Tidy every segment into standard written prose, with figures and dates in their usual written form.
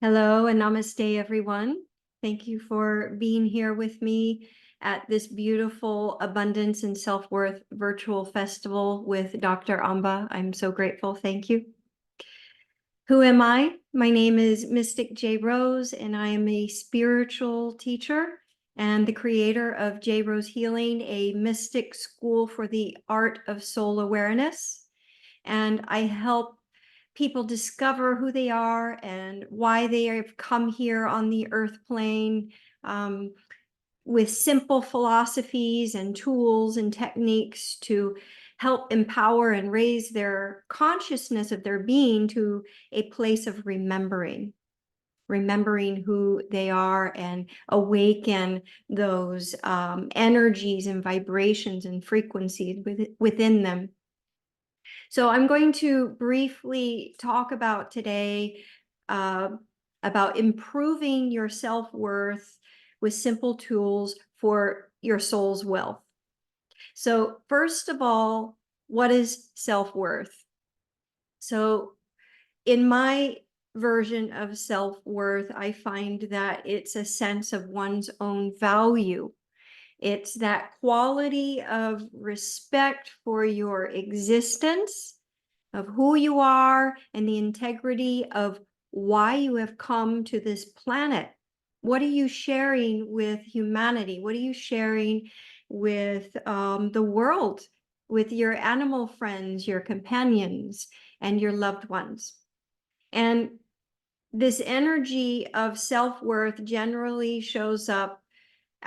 Hello and namaste, everyone. Thank you for being here with me at this beautiful Abundance and Self-Worth virtual festival with Dr. Amba. I'm so grateful. Thank you. Who am I? My name is Mystic Jrose, and I am a spiritual teacher and the creator of Jrose Healing, a mystic school for the art of soul awareness. And I help people discover who they are and why they have come here on the earth plane, with simple philosophies and tools and techniques to help empower and raise their consciousness of their being to a place of remembering who they are and awaken those energies and vibrations and frequencies within them. So I'm going to briefly talk about today about improving your self-worth with simple tools for your soul's wealth. So first of all, what is self-worth? So in my version of self-worth, I find that it's a sense of one's own value. It's that quality of respect for your existence, of who you are, and the integrity of why you have come to this planet. What are you sharing with humanity? What are you sharing with the world, with your animal friends, your companions, and your loved ones? And this energy of self-worth generally shows up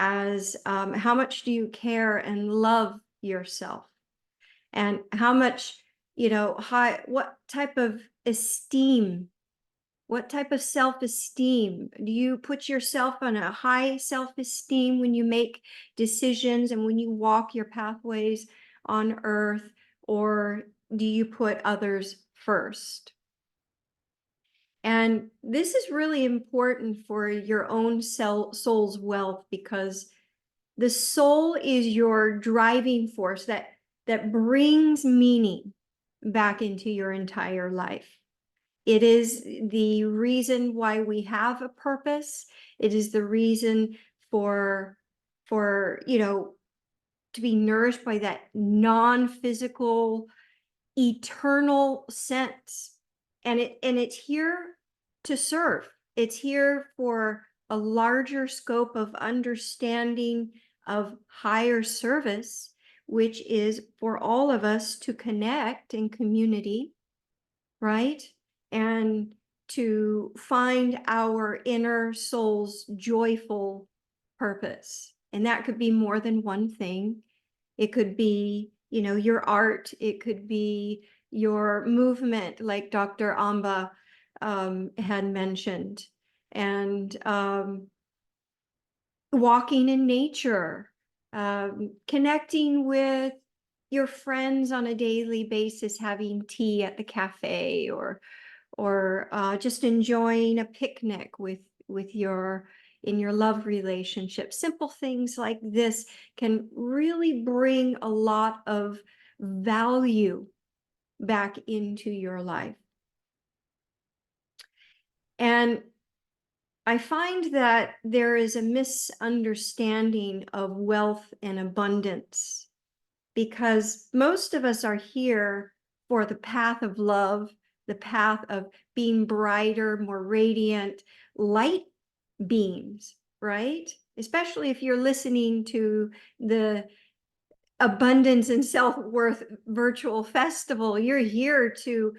as how much do you care and love yourself, and how much, what type of esteem, what type of self-esteem do you put yourself on? A high self-esteem when you make decisions and when you walk your pathways on earth, or do you put others first? And this is really important for your own soul's wealth, because the soul is your driving force that brings meaning back into your entire life. It is the reason why we have a purpose. It is the reason for to be nourished by that non-physical, eternal sense. And it's here to serve. It's here for a larger scope of understanding, of higher service, which is for all of us to connect in community, right? And to find our inner soul's joyful purpose. And that could be more than one thing. It could be, your art. It could be your movement, like Dr. Amba had mentioned, and walking in nature, connecting with your friends on a daily basis, having tea at the cafe, or just enjoying a picnic with in your love relationship. Simple things like this can really bring a lot of value back into your life. And I find that there is a misunderstanding of wealth and abundance, because most of us are here for the path of love, the path of being brighter, more radiant, light beings, right? Especially if you're listening to the Abundance and Self-Worth virtual festival, you're here to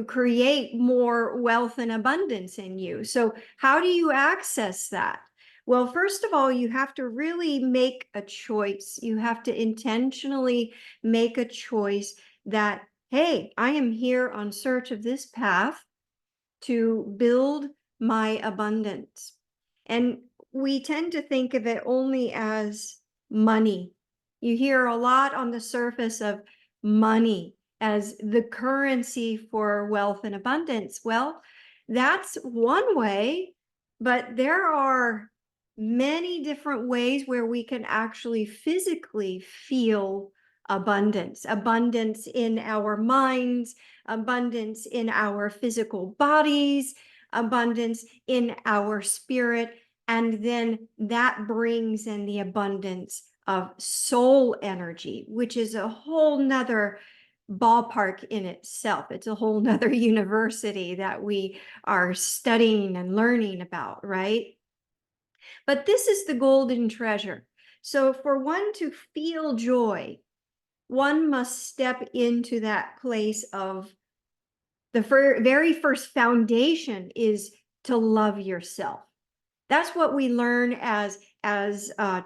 create more wealth and abundance in you. So how do you access that? Well, first of all, you have to really make a choice. You have to intentionally make a choice that, hey, I am here on search of this path to build my abundance. And we tend to think of it only as money. You hear a lot on the surface of money as the currency for wealth and abundance. Well, that's one way, but there are many different ways where we can actually physically feel abundance in our minds, abundance in our physical bodies, abundance in our spirit. And then that brings in the abundance of soul energy, which is a whole nother ballpark in itself. It's a whole nother university that we are studying and learning about, right? But this is the golden treasure. So for one to feel joy, one must step into that place of the very first foundation is to love yourself. That's what we learn as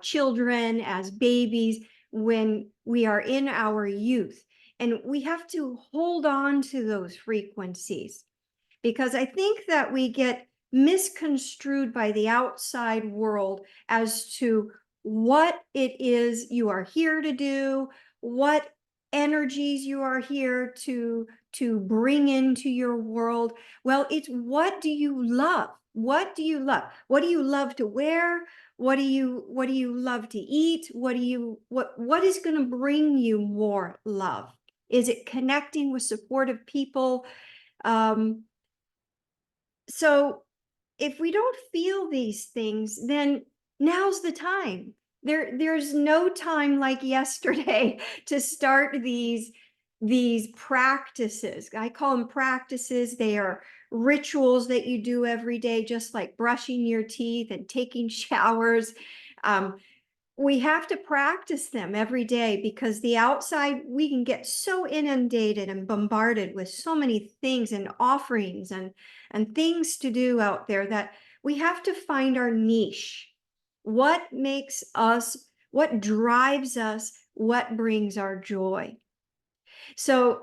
children, as babies, when we are in our youth. And we have to hold on to those frequencies, because I think that we get misconstrued by the outside world as to what it is you are here to do, what energies you are here to bring into your world. Well, it's what do you love? What do you love? What do you love to wear? What do you love to eat? What is going to bring you more love? Is it connecting with supportive people? So if we don't feel these things, then now's the time. There's no time like yesterday to start these practices. I call them practices. They are rituals that you do every day, just like brushing your teeth and taking showers. We have to practice them every day, because the outside, we can get so inundated and bombarded with so many things and offerings and things to do out there, that we have to find our niche. What makes us, what drives us, what brings our joy? So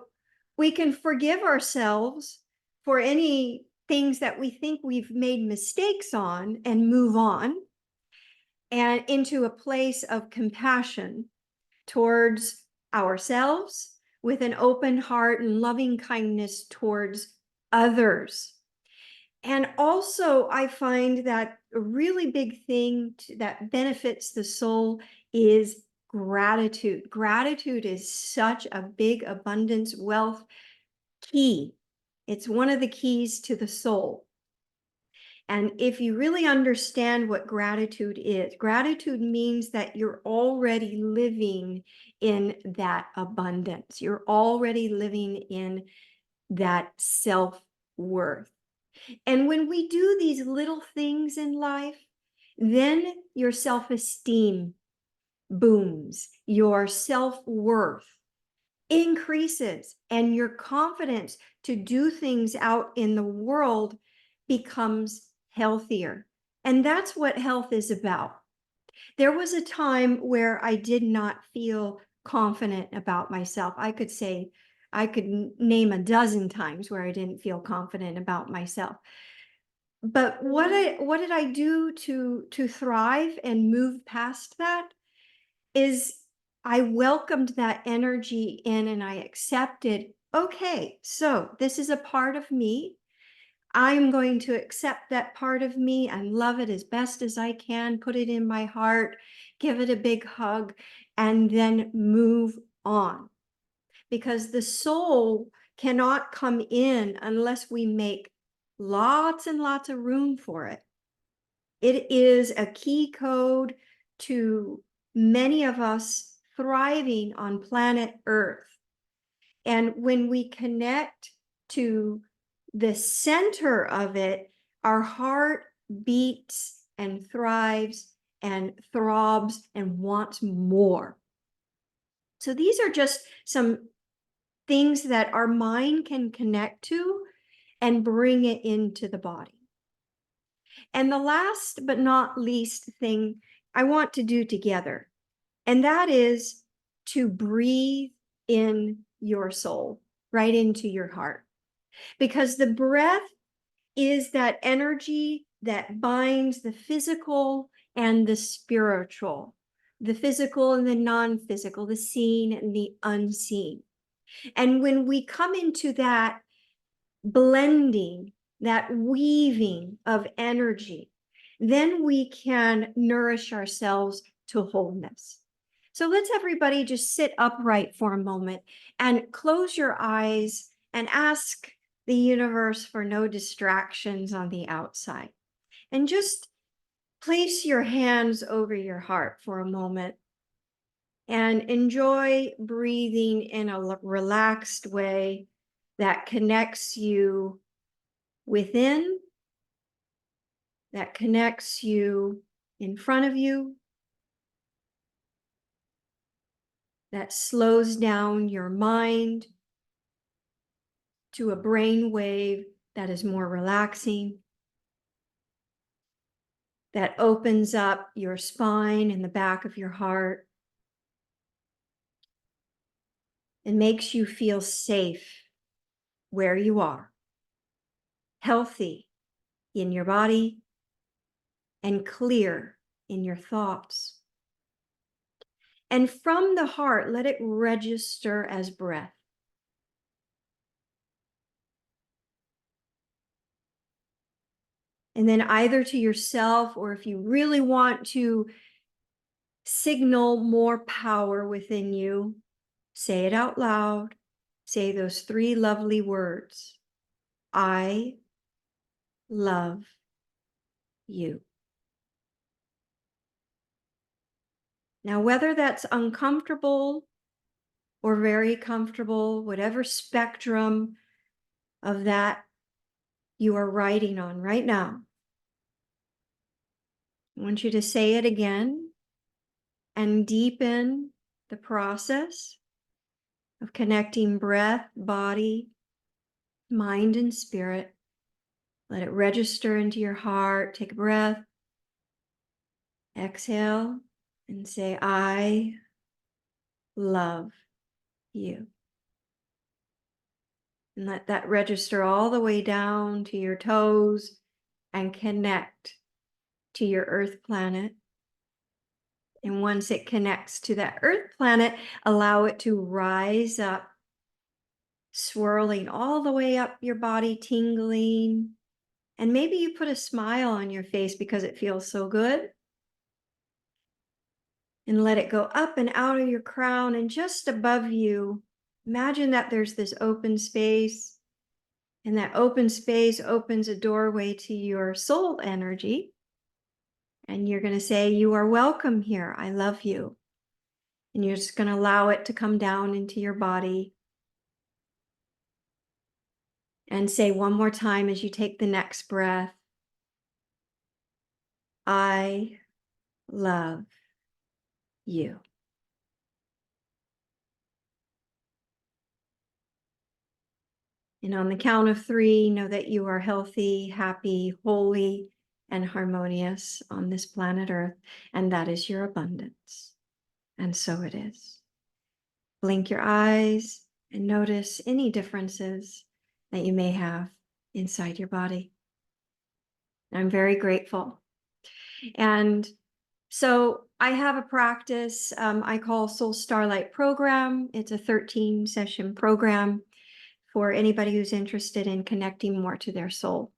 we can forgive ourselves for any things that we think we've made mistakes on and move on, and into a place of compassion towards ourselves, with an open heart and loving kindness towards others. And also, I find that a really big thing that benefits the soul is gratitude. Gratitude is such a big abundance wealth key. It's one of the keys to the soul. And if you really understand what gratitude means that you're already living in that abundance. You're already living in that self-worth. And when we do these little things in life, then your self-esteem booms, your self-worth increases, and your confidence to do things out in the world becomes healthier. And that's what health is about. There was a time where I did not feel confident about myself. I could name a dozen times where I didn't feel confident about myself. But what did I do to thrive and move past that is I welcomed that energy in, and I accepted, okay, so this is a part of me. I'm going to accept that part of me and love it as best as I can, put it in my heart, give it a big hug, and then move on. Because the soul cannot come in unless we make lots and lots of room for it. It is a key code to many of us thriving on planet Earth. And when we connect to the center of it, our heart beats and thrives and throbs and wants more. So these are just some things that our mind can connect to and bring it into the body. And the last but not least thing I want to do together, and that is to breathe in your soul, right into your heart. Because the breath is that energy that binds the physical and the spiritual, the physical and the non-physical, the seen and the unseen. And when we come into that blending, that weaving of energy, then we can nourish ourselves to wholeness. So let's everybody just sit upright for a moment and close your eyes and ask the universe for no distractions on the outside. And just place your hands over your heart for a moment and enjoy breathing in a relaxed way that connects you within, that connects you in front of you, that slows down your mind to a brain wave that is more relaxing, that opens up your spine and the back of your heart and makes you feel safe where you are, healthy in your body, and clear in your thoughts. And from the heart, let it register as breath. And then either to yourself, or if you really want to signal more power within you, say it out loud. Say those three lovely words. I love you. Now, whether that's uncomfortable or very comfortable, whatever spectrum of that you are riding on right now, I want you to say it again and deepen the process of connecting breath, body, mind, and spirit. Let it register into your heart. Take a breath. Exhale and say, I love you. And let that register all the way down to your toes and connect to your earth planet. And once it connects to that earth planet, allow it to rise up, swirling all the way up your body, tingling. And maybe you put a smile on your face because it feels so good. And let it go up and out of your crown, and just above you, imagine that there's this open space, and that open space opens a doorway to your soul energy. And you're going to say, you are welcome here. I love you. And you're just going to allow it to come down into your body. And say one more time as you take the next breath, I love you. And on the count of 3, know that you are healthy, happy, holy, and harmonious on this planet Earth. And that is your abundance. And so it is. Blink your eyes and notice any differences that you may have inside your body. I'm very grateful. And so I have a practice I call Soul Starlight Program. It's a 13-session program for anybody who's interested in connecting more to their soul.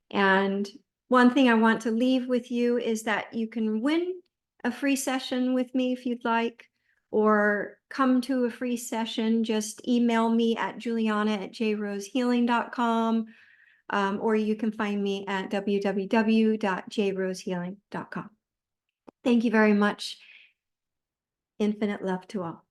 And one thing I want to leave with you is that you can win a free session with me if you'd like, or come to a free session. Just email me at juliana@jrosehealing.com, or you can find me at www.jrosehealing.com. Thank you very much. Infinite love to all.